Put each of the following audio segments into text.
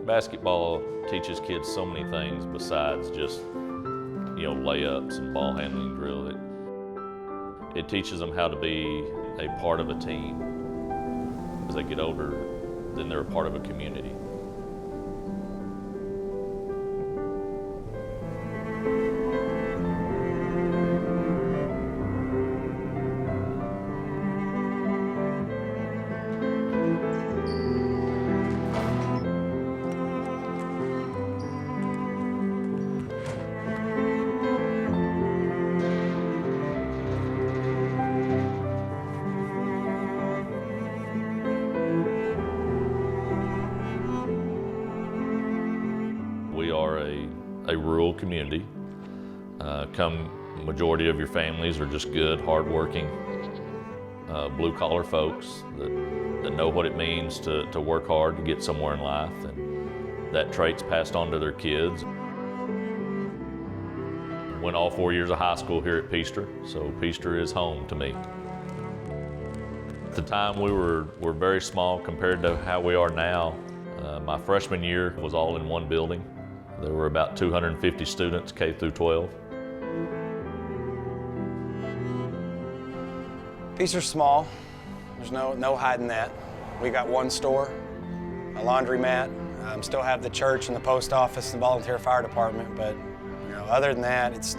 Basketball teaches kids so many things besides just, layups and ball handling drill. It teaches them how to be a part of a team. As they get older, then they're a part of a community. We are a rural community. Majority of your families are just good, hardworking, blue-collar folks that know what it means to work hard to get somewhere in life, and that trait's passed on to their kids. Went all 4 years of high school here at Peaster, so Peaster is home to me. At the time, we were very small compared to how we are now. My freshman year was all in one building. There were about 250 students, K through 12. Peaster's small. There's no hiding that. We got one store, a laundromat. Still have the church and the post office and volunteer fire department, but other than that, it's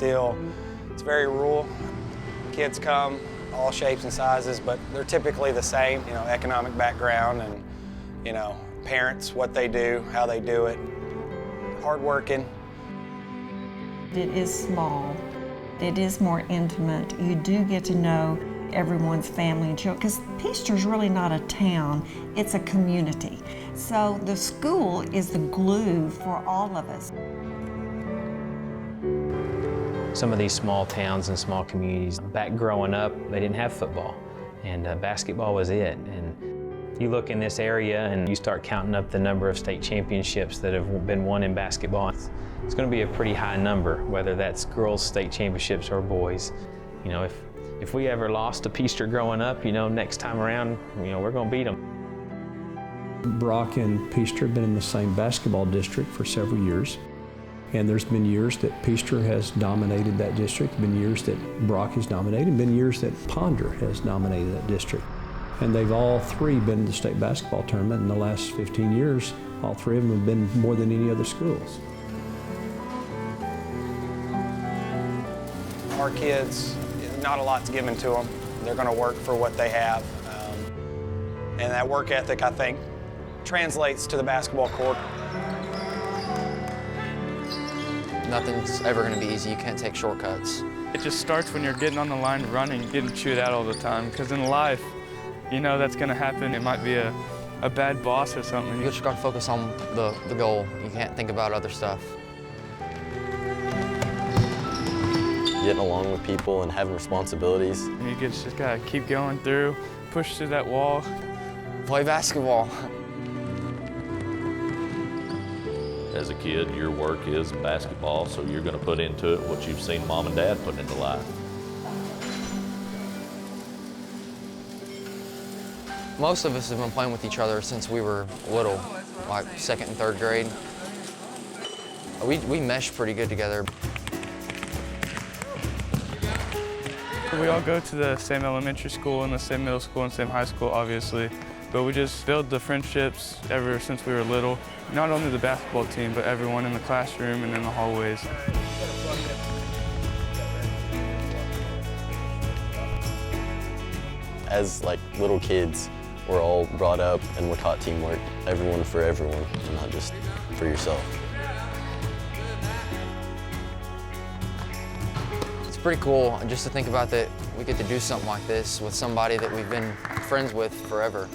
very rural. Kids come all shapes and sizes, but they're typically the same. Economic background and parents, what they do, how they do it. Hardworking. It is small. It is more intimate. You do get to know everyone's family and children, because Peaster's really not a town, it's a community. So the school is the glue for all of us. Some of these small towns and small communities, back growing up, they didn't have football, and basketball was it. And you look in this area and you start counting up the number of state championships that have been won in basketball. It's going to be a pretty high number, whether that's girls' state championships or boys. If we ever lost to Peaster growing up, next time around, we're going to beat them. Brock and Peaster have been in the same basketball district for several years. And there's been years that Peaster has dominated that district, been years that Brock has dominated, been years that Ponder has dominated that district. And they've all three been in the state basketball tournament in the last 15 years. All three of them have been more than any other schools. Our kids, not a lot's given to them. They're going to work for what they have. And that work ethic, I think, translates to the basketball court. Nothing's ever going to be easy. You can't take shortcuts. It just starts when you're getting on the line running, getting chewed out all the time. Because in life, that's going to happen. It might be a bad boss or something. You just got to focus on the goal. You can't think about other stuff. Getting along with people and having responsibilities. You just got to keep going through, push through that wall. Play basketball. As a kid, your work is basketball, so you're going to put into it what you've seen mom and dad put into life. Most of us have been playing with each other since we were little, like 2nd and 3rd grade. We mesh pretty good together. We all go to the same elementary school and the same middle school and same high school, obviously. But we just build the friendships ever since we were little. Not only the basketball team, but everyone in the classroom and in the hallways. As little kids, we're all brought up and we're taught teamwork. Everyone for everyone, and not just for yourself. It's pretty cool just to think about that we get to do something like this with somebody that we've been friends with forever.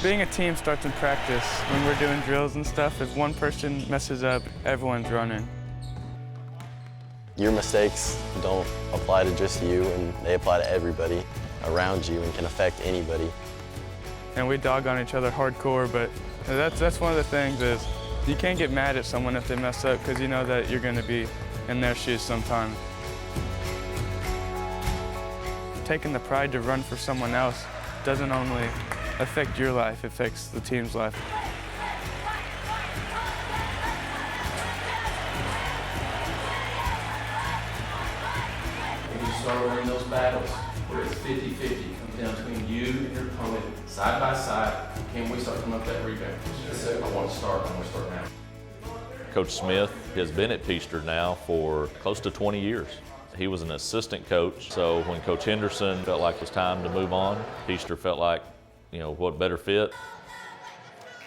Being a team starts in practice. When we're doing drills and stuff, if one person messes up, everyone's running. Your mistakes don't apply to just you, and they apply to everybody around you and can affect anybody. And we dog on each other hardcore, but that's one of the things is you can't get mad at someone if they mess up because you know that you're going to be in their shoes sometime. Taking the pride to run for someone else doesn't only affect your life, it affects the team's life. When you start winning those battles, where it's 50-50, comes down between you and your opponent, side by side, can we start coming up that rebound? I want to start now. Coach Smith has been at Peaster now for close to 20 years. He was an assistant coach, so when Coach Henderson felt like it was time to move on, Peaster felt like, what better fit.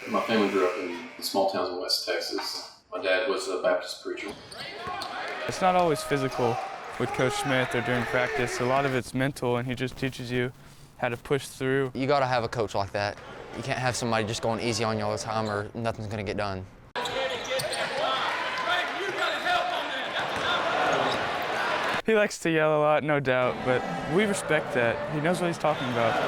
My family grew up in small towns in West Texas. My dad was a Baptist preacher. It's not always physical with Coach Smith or during practice. A lot of it's mental, and he just teaches you how to push through. You got to have a coach like that. You can't have somebody just going easy on you all the time or nothing's going to get done. He likes to yell a lot, no doubt, but we respect that. He knows what he's talking about.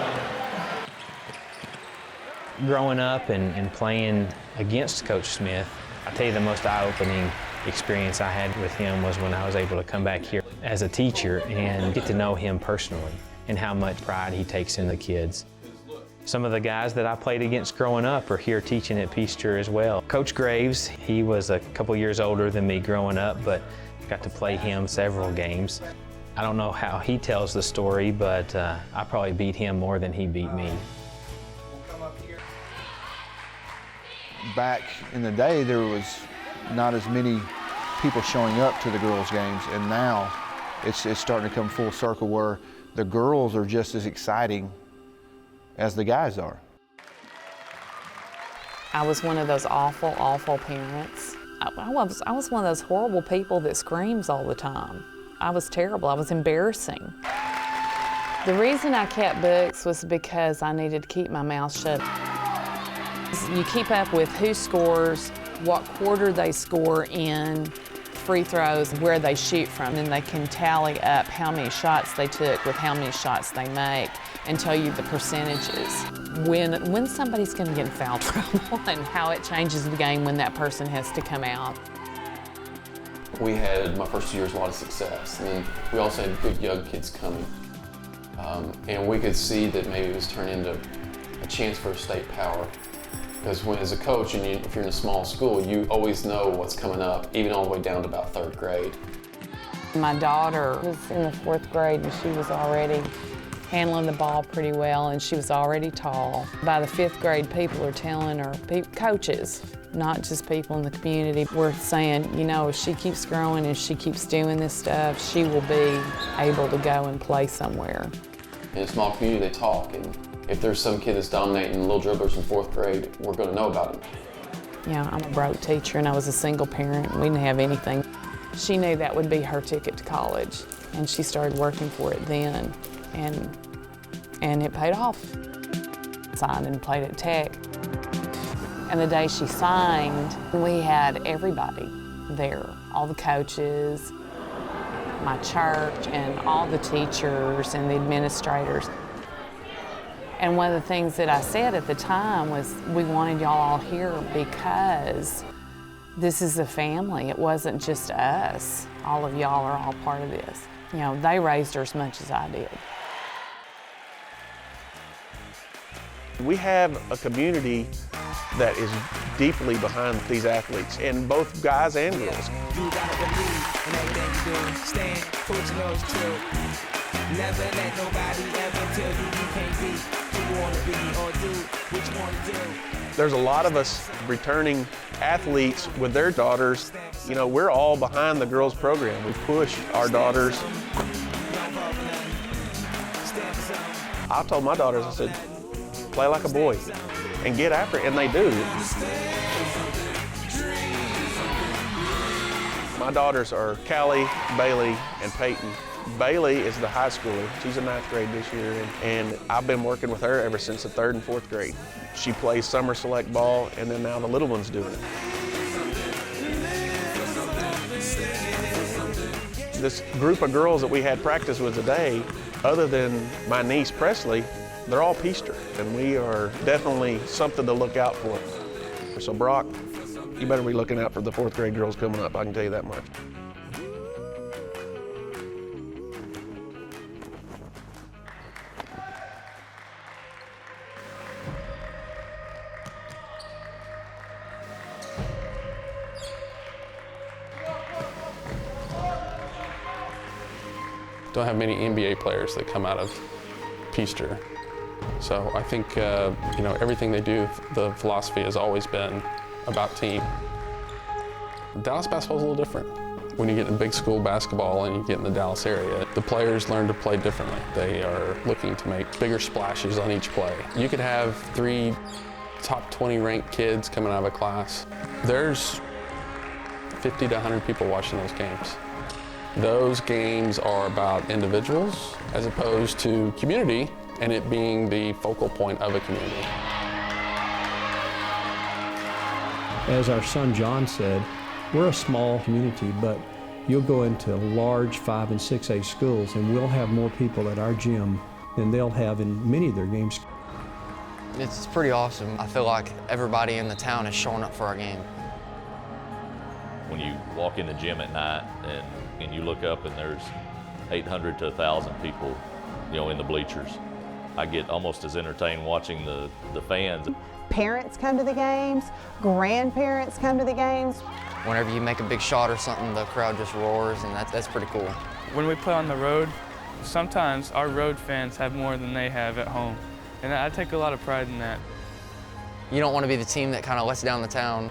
Growing up and playing against Coach Smith, I tell you the most eye-opening experience I had with him was when I was able to come back here as a teacher and get to know him personally and how much pride he takes in the kids. Some of the guys that I played against growing up are here teaching at Peaster as well. Coach Graves, he was a couple years older than me growing up, but got to play him several games. I don't know how he tells the story, but I probably beat him more than he beat me. Back in the day, there was not as many people showing up to the girls' games, and now it's starting to come full circle where the girls are just as exciting as the guys are. I was one of those awful, awful parents. I was one of those horrible people that screams all the time. I was terrible. I was embarrassing. The reason I kept books was because I needed to keep my mouth shut. You keep up with who scores, what quarter they score in, free throws, where they shoot from, and they can tally up how many shots they took with how many shots they make and tell you the percentages. When somebody's going to get in foul trouble and how it changes the game when that person has to come out. We had, my first 2 years, a lot of success. And then we also had good young kids coming. And we could see that maybe it was turning into a chance for state power. Because as a coach, and if you're in a small school, you always know what's coming up, even all the way down to about 3rd grade. My daughter was in the 4th grade and she was already handling the ball pretty well, and she was already tall. By the 5th grade, people are telling her, coaches, not just people in the community, were saying, if she keeps growing and she keeps doing this stuff, she will be able to go and play somewhere. In a small community, they talk, and if there's some kid that's dominating little dribblers in 4th grade, we're going to know about him. I'm a broke teacher, and I was a single parent, and we didn't have anything. She knew that would be her ticket to college, and she started working for it then. And it paid off. Signed and played at Tech. And the day she signed, we had everybody there, all the coaches, my church, and all the teachers and the administrators. And one of the things that I said at the time was, we wanted y'all all here because this is a family. It wasn't just us. All of y'all are all part of this. They raised her as much as I did. We have a community that is deeply behind these athletes, and both guys and girls. You gotta believe in everything you do. Stand, put your nose true. Never let nobody ever tell you you can't be who you wanna be or do what you wanna do. There's a lot of us returning athletes with their daughters. We're all behind the girls program. We push our daughters. I told my daughters, I said, play like a boy and get after it, and they do. My daughters are Callie, Bailey, and Peyton. Bailey is the high schooler. She's in 9th grade this year, and I've been working with her ever since the 3rd and 4th grade. She plays summer select ball, and then now the little one's doing it. This group of girls that we had practice with today, other than my niece Presley, they're all Peaster, and we are definitely something to look out for. So Brock, you better be looking out for the 4th grade girls coming up, I can tell you that much. Don't have many NBA players that come out of Peaster. So I think, everything they do, the philosophy has always been about team. Dallas basketball is a little different. When you get in big school basketball and you get in the Dallas area, the players learn to play differently. They are looking to make bigger splashes on each play. You could have 3 top 20 ranked kids coming out of a class. There's 50 to 100 people watching those games. Those games are about individuals as opposed to community and it being the focal point of a community. As our son John said, we're a small community, but you'll go into large 5 and 6A schools and we'll have more people at our gym than they'll have in many of their games. It's pretty awesome. I feel like everybody in the town is showing up for our game. When you walk in the gym at night and you look up and there's 800 to 1,000 people, in the bleachers, I get almost as entertained watching the fans. Parents come to the games, grandparents come to the games. Whenever you make a big shot or something, the crowd just roars, and that's pretty cool. When we play on the road, sometimes our road fans have more than they have at home, and I take a lot of pride in that. You don't want to be the team that kind of lets down the town.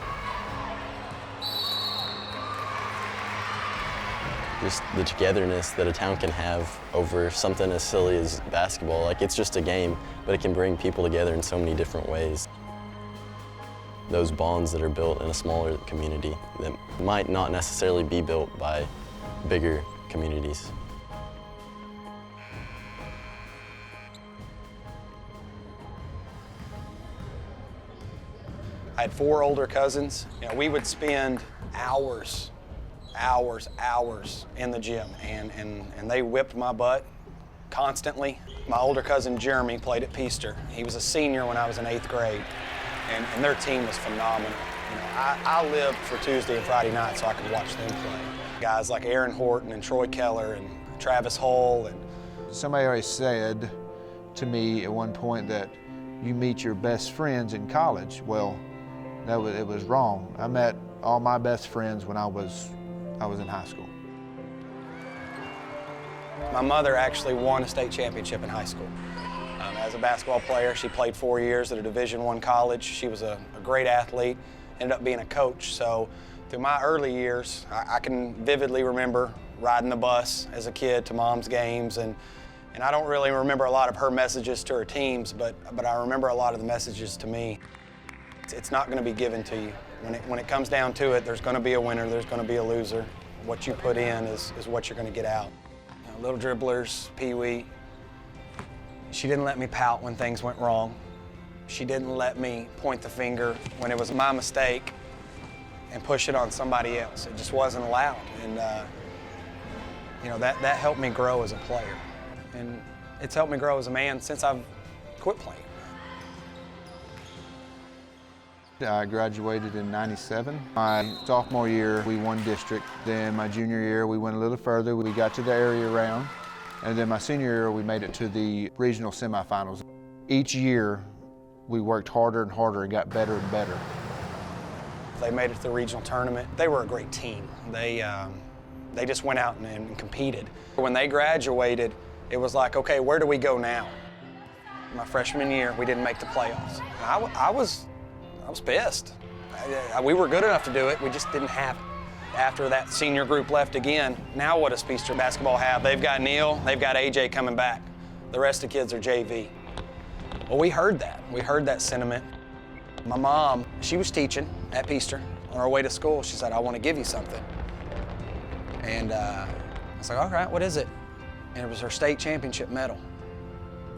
Just the togetherness that a town can have over something as silly as basketball. Like, it's just a game, but it can bring people together in so many different ways. Those bonds that are built in a smaller community that might not necessarily be built by bigger communities. I had 4 older cousins. We would spend hours in the gym, and they whipped my butt constantly. My older cousin Jeremy played at Peaster. He was a senior when I was in 8th grade, and their team was phenomenal. I lived for Tuesday and Friday night so I could watch them play. Guys like Aaron Horton and Troy Keller and Travis Hull. Somebody always said to me at one point that you meet your best friends in college. Well, it was wrong. I met all my best friends when I was in high school. My mother actually won a state championship in high school. As a basketball player, she played 4 years at a Division I college. She was a great athlete, ended up being a coach. So through my early years, I can vividly remember riding the bus as a kid to Mom's games, and I don't really remember a lot of her messages to her teams, but I remember a lot of the messages to me. It's not going to be given to you. When it comes down to it, there's going to be a winner, there's going to be a loser. What you put in is what you're going to get out. Little dribblers, Pee-wee. She didn't let me pout when things went wrong. She didn't let me point the finger when it was my mistake and push it on somebody else. It just wasn't allowed. And that helped me grow as a player. And it's helped me grow as a man since I've quit playing. I graduated in '97. My sophomore year, we won district. Then my junior year, we went a little further. We got to the area round. And then my senior year, we made it to the regional semifinals. Each year, we worked harder and harder and got better and better. They made it to the regional tournament. They were a great team. They just went out and competed. When they graduated, it was like, okay, where do we go now? My freshman year, we didn't make the playoffs. I was pissed. We were good enough to do it, we just didn't have it. After that senior group left again, now what does Peaster basketball have? They've got Neil, they've got AJ coming back. The rest of the kids are JV. Well, we heard that. We heard that sentiment. My mom, she was teaching at Peaster. On our way to school, she said, I want to give you something. And I was like, all right, what is it? And it was her state championship medal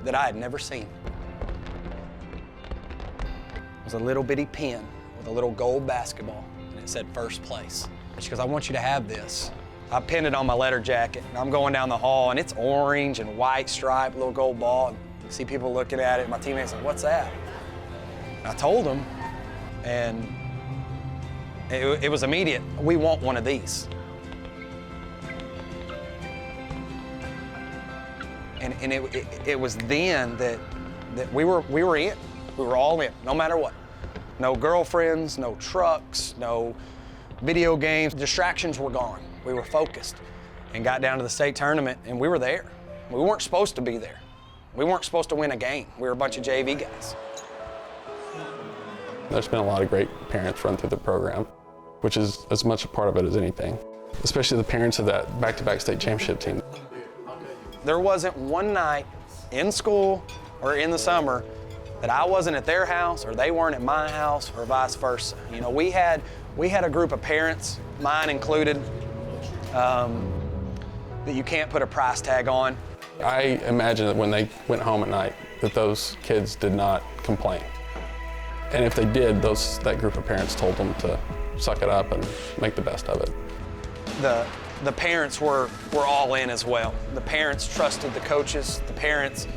that I had never seen. It was a little bitty pin with a little gold basketball, and it said first place. She goes, I want you to have this I pinned it on my letter jacket, and I'm going down the hall, and it's orange and white striped, little gold ball. And you see people looking at it. My teammates like, "What's that?" And I told them, and it was immediate. We want one of these. And it was then that we were in. We were all in, no matter what. No girlfriends, no trucks, no video games. Distractions were gone. We were focused and got down to the state tournament, and we were there. We weren't supposed to be there. We weren't supposed to win a game. We were a bunch of JV guys. There's been a lot of great parents run through the program, which is as much a part of it as anything, especially the parents of that back-to-back state championship team. There wasn't one night in school or in the summer that I wasn't at their house or they weren't at my house or vice versa. You know, we had a group of parents, mine included, that you can't put a price tag on. I imagine that when they went home at night, that those kids did not complain. And if they did, that group of parents told them to suck it up and make the best of it. The parents were all in as well. The parents trusted the coaches. The parents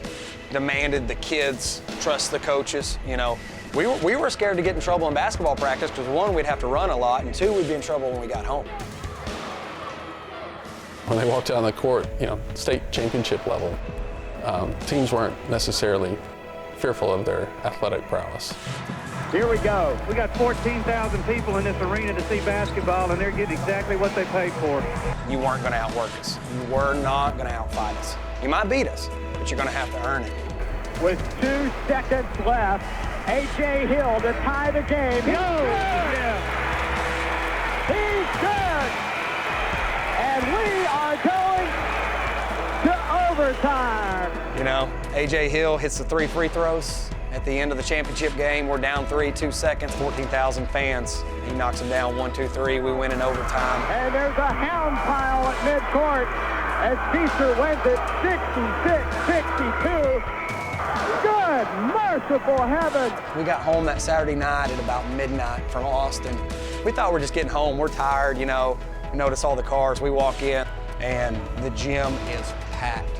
demanded the kids trust the coaches. You know, we were scared to get in trouble in basketball practice because one, we'd have to run a lot, and two, we'd be in trouble when we got home. When they walked down the court, you know, state championship level, teams weren't necessarily fearful of their athletic prowess. Here we go. We got 14,000 people in this arena to see basketball, and they're getting exactly what they paid for. You weren't going to outwork us. You were not going to outfight us. You might beat us, but you're going to have to earn it. With 2 seconds left, A.J. Hill to tie the game. He's good! He's good! And we are going to overtime. You know, A.J. Hill hits the 3 free throws. At the end of the championship game, we're down 3, 2 seconds, 14,000 fans. He knocks them down 1, 2, 3. We win in overtime. And there's a hound pile at midcourt as Peaster wins it 66-62. Good, merciful heaven. We got home that Saturday night at about midnight from Austin. We thought we were just getting home. We're tired, you know. We notice all the cars. We walk in, and the gym is packed.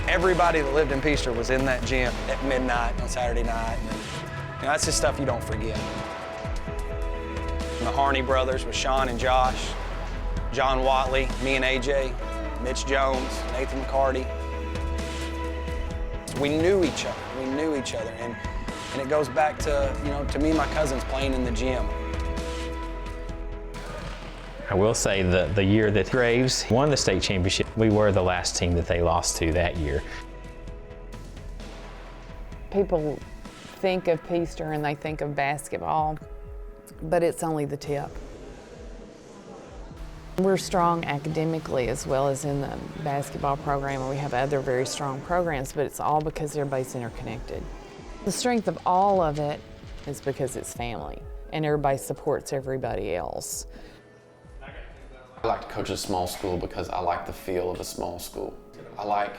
Everybody that lived in Peaster was in that gym at midnight on Saturday night. And, you know, that's just stuff you don't forget. And the Harney brothers with Sean and Josh, John Watley, me and AJ, Mitch Jones, Nathan McCarty. We knew each other. We knew each other. And it goes back to, you know, to me, my cousins playing in the gym. I will say the year that Graves won the state championship, we were the last team that they lost to that year. People think of Peaster and they think of basketball, but it's only the tip. We're strong academically as well as in the basketball program, and we have other very strong programs, but it's all because everybody's interconnected. The strength of all of it is because it's family, and everybody supports everybody else. I like to coach a small school because I like the feel of a small school. I like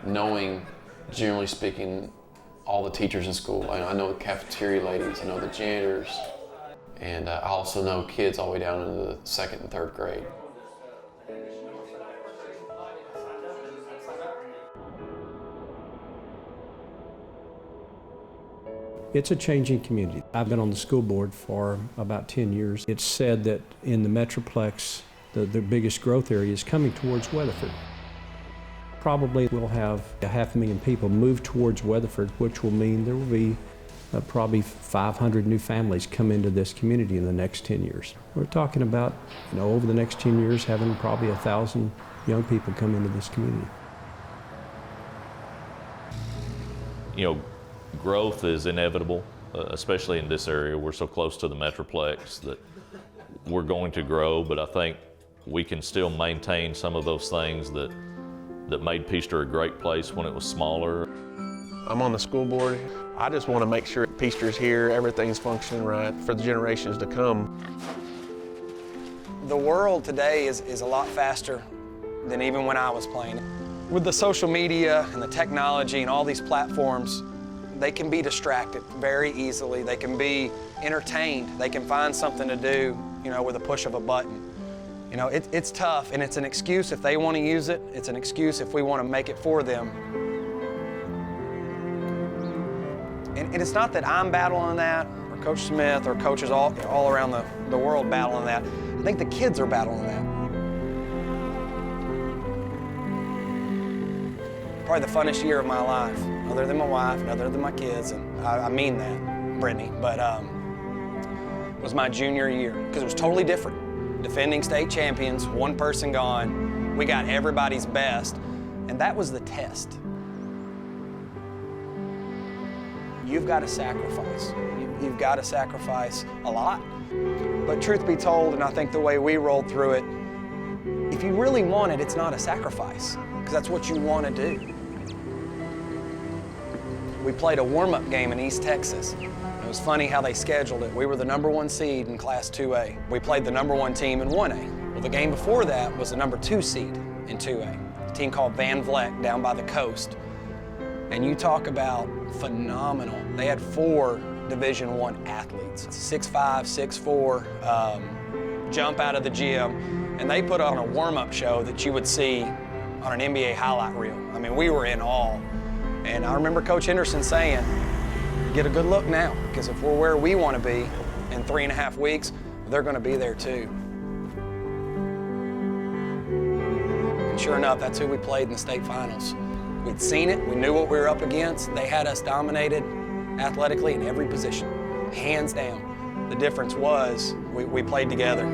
knowing, generally speaking, all the teachers in school. I know the cafeteria ladies, I know the janitors, and I also know kids all the way down into the 2nd and 3rd grade. It's a changing community. I've been on the school board for about 10 years. It's said that in the Metroplex, the biggest growth area is coming towards Weatherford. Probably we'll have 500,000 people move towards Weatherford, which will mean there will be probably 500 new families come into this community in the next 10 years. We're talking about, you know, over the next 10 years having probably 1,000 young people come into this community. You know, growth is inevitable, especially in this area. We're so close to the Metroplex that we're going to grow, but I think we can still maintain some of those things that made Peaster a great place when it was smaller. I'm on the school board. I just want to make sure Peaster's here, everything's functioning right for the generations to come. The world today is a lot faster than even when I was playing. With the social media and the technology and all these platforms, they can be distracted very easily. They can be entertained. They can find something to do, you know, with a push of a button. You know, it's tough, and it's an excuse if they want to use it. It's an excuse if we want to make it for them. And it's not that I'm battling that, or Coach Smith, or coaches all around the world battling that. I think the kids are battling that. Probably the funnest year of my life, other than my wife and other than my kids, and I mean that, Brittany, but it was my junior year, because it was totally different. Defending state champions, one person gone, we got everybody's best, and that was the test. You've got to sacrifice. You've got to sacrifice a lot. But truth be told, and I think the way we rolled through it, if you really want it, it's not a sacrifice, because that's what you want to do. We played a warm-up game in East Texas. It was funny how they scheduled it. We were the #1 seed in Class 2A. We played the #1 team in 1A. Well, the game before that was the #2 seed in 2A, a team called Van Vleck down by the coast. And you talk about phenomenal. They had 4 Division I athletes, 6'5", 6'4", jump out of the gym, and they put on a warm-up show that you would see on an NBA highlight reel. I mean, we were in awe. And I remember Coach Henderson saying, get a good look now, because if we're where we want to be in 3.5 weeks, they're going to be there too. And sure enough, that's who we played in the state finals. We'd seen it, we knew what we were up against. They had us dominated athletically in every position, hands down. The difference was we played together.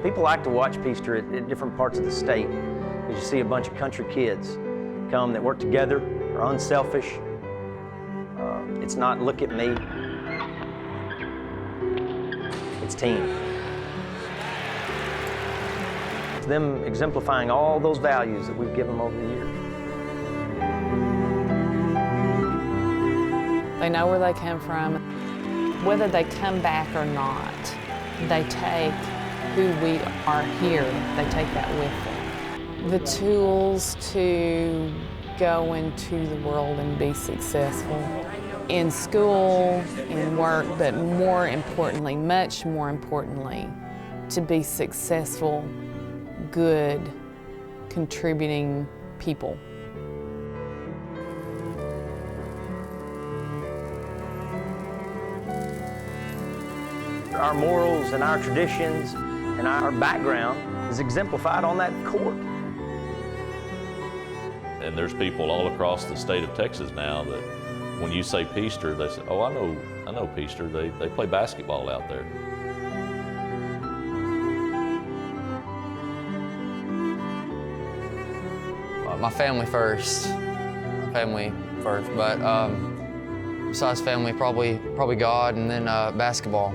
People like to watch Peaster at different parts of the state, because you see a bunch of country kids come that work together, are unselfish. It's not look at me, it's team. It's them exemplifying all those values that we've given them over the years. They know where they come from. Whether they come back or not, they take who we are here, they take that with them. The tools to go into the world and be successful in school, in work, but more importantly, much more importantly, to be successful, good, contributing people. Our morals and our traditions and our background is exemplified on that court. And there's people all across the state of Texas now that when you say Peaster, they say, oh, I know Peaster, they play basketball out there. My family first. But besides family, probably God, and then basketball.